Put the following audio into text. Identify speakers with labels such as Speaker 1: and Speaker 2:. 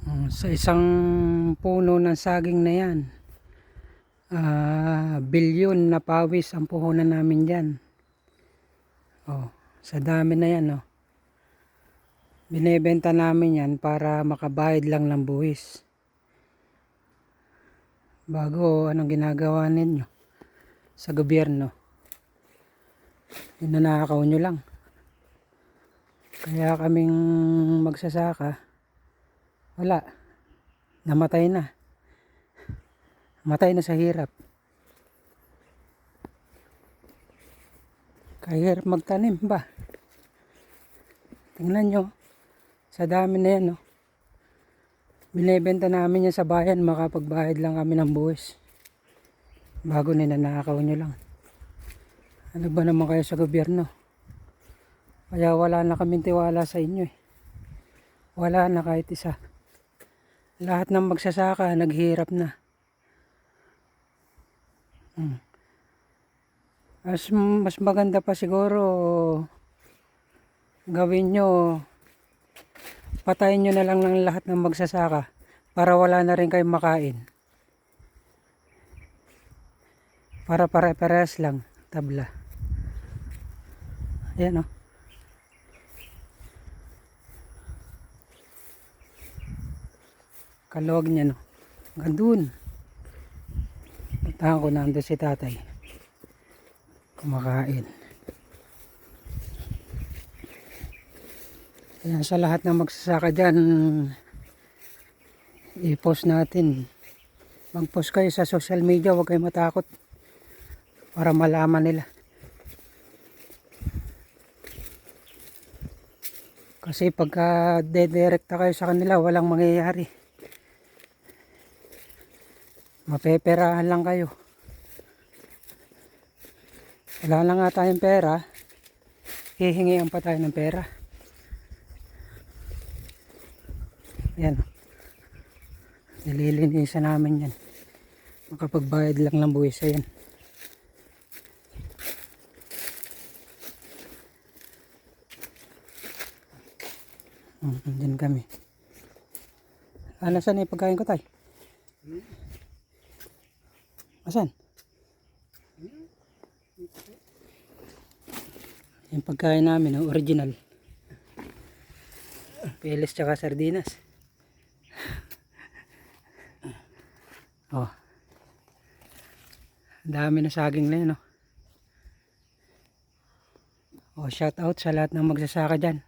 Speaker 1: Sa isang puno ng saging na yan, bilyon na pawis ang puhunan namin dyan. Sa dami na yan. Binebenta namin yan para makabayad lang ng buwis. Bago anong ginagawa ninyo sa gobyerno, ninanakaw nyo lang. Kaya kaming magsasaka, wala, namatay na. Matay na sa hirap. Kaya hirap magtanim ba? Tingnan nyo, sa dami na yan. Binebenta namin yan sa bayan, makapagbayad lang kami ng buwis. Bago ninanakaw nyo lang. Ano ba naman kayo sa gobyerno? Kaya wala na kaming tiwala sa inyo Wala na kahit isa. Lahat ng magsasaka naghihirap na. Mas maganda pa siguro gawin nyo, patayin nyo na lang ng lahat ng magsasaka para wala na rin kayong makain. Para pare-parehas lang, tabla. Ayan Kaluwag niya Gandun. Puntahan ko nandun si tatay. Kumakain. Ayan, sa lahat ng magsasaka dyan, i-post natin. Mag-post kayo sa social media, huwag kayo matakot. Para malaman nila. Kasi pagka dedirekta kayo sa kanila, walang mangyayari. Mapeperahan lang kayo. Wala na nga tayong pera, hihingian pa tayo ng pera. Yan. Nililinisan namin yan. Makapagbayad lang ng buwis. Ayan. Diyan kami. Saan yung pagkain ko, tay? Asan? Yung pagkain namin, original. Peles tsaka sardinas. Dami na saging na yun. Shout out sa lahat ng magsasaka dyan.